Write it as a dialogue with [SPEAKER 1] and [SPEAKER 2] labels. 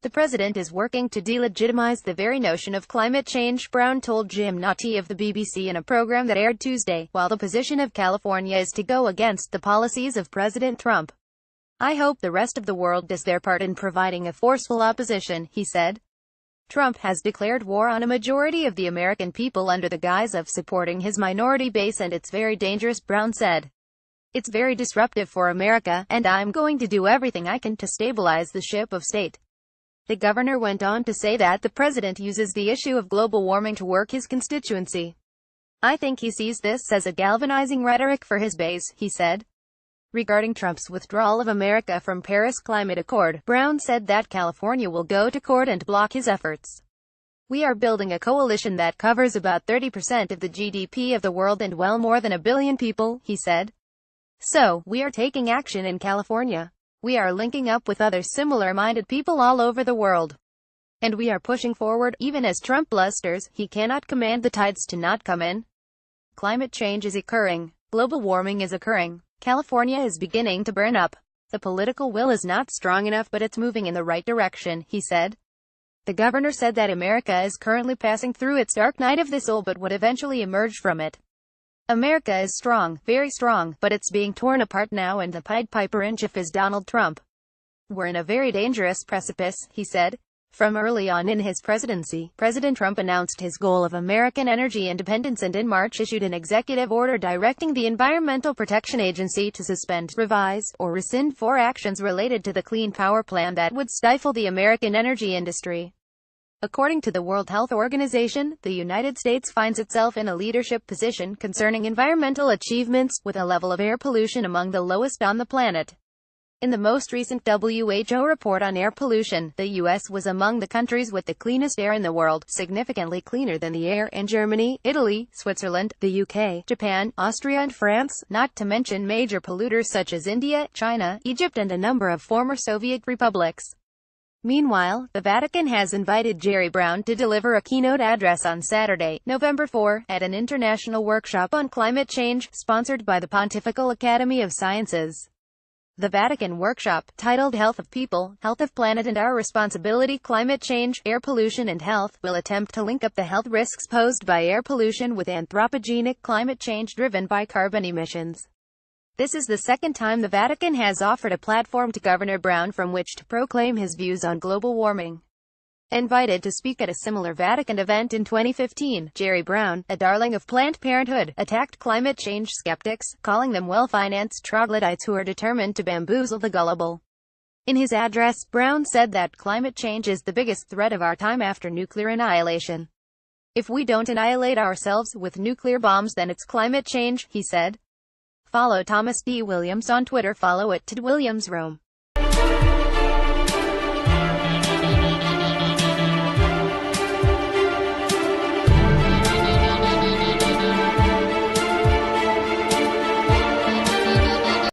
[SPEAKER 1] The president is working to delegitimize the very notion of climate change, Brown told Jim Naughti of the BBC in a program that aired Tuesday, while the position of California is to go against the policies of President Trump. "I hope the rest of the world does their part in providing a forceful opposition," he said. Trump has declared war on a majority of the American people under the guise of supporting his minority base, and it's very dangerous, Brown said. "It's very disruptive for America, and I'm going to do everything I can to stabilize the ship of state." The governor went on to say that the president uses the issue of global warming to work his constituency. "I think he sees this as a galvanizing rhetoric for his base," he said. Regarding Trump's withdrawal of America from Paris Climate Accord, Brown said that California will go to court and block his efforts. "We are building a coalition that covers about 30% of the GDP of the world and well more than 1 billion people," he said. "So, we are taking action in California. We are linking up with other similar-minded people all over the world. And we are pushing forward, even as Trump blusters, he cannot command the tides to not come in. Climate change is occurring. Global warming is occurring. California is beginning to burn up. The political will is not strong enough, but it's moving in the right direction," he said. The governor said that America is currently passing through its dark night of the soul but would eventually emerge from it. "America is strong, very strong, but it's being torn apart now, and the Pied Piper in chief is Donald Trump. We're in a very dangerous precipice," he said. From early on in his presidency, President Trump announced his goal of American energy independence and in March issued an executive order directing the Environmental Protection Agency to suspend, revise, or rescind 4 actions related to the Clean Power Plan that would stifle the American energy industry. According to the World Health Organization, the United States finds itself in a leadership position concerning environmental achievements, with a level of air pollution among the lowest on the planet. In the most recent WHO report on air pollution, the U.S. was among the countries with the cleanest air in the world, significantly cleaner than the air in Germany, Italy, Switzerland, the UK, Japan, Austria and France, not to mention major polluters such as India, China, Egypt and a number of former Soviet republics. Meanwhile, the Vatican has invited Jerry Brown to deliver a keynote address on Saturday, November 4, at an international workshop on climate change, sponsored by the Pontifical Academy of Sciences. The Vatican workshop, titled Health of People, Health of Planet and Our Responsibility, Climate Change, Air Pollution and Health, will attempt to link up the health risks posed by air pollution with anthropogenic climate change driven by carbon emissions. This is the second time the Vatican has offered a platform to Governor Brown from which to proclaim his views on global warming. Invited to speak at a similar Vatican event in 2015, Jerry Brown, a darling of Planned Parenthood, attacked climate change skeptics, calling them well-financed troglodytes who are determined to bamboozle the gullible. In his address, Brown said that climate change is the biggest threat of our time after nuclear annihilation. "If we don't annihilate ourselves with nuclear bombs, then it's climate change," he said. Follow Thomas D. Williams on Twitter. Follow @TDWilliamsRome.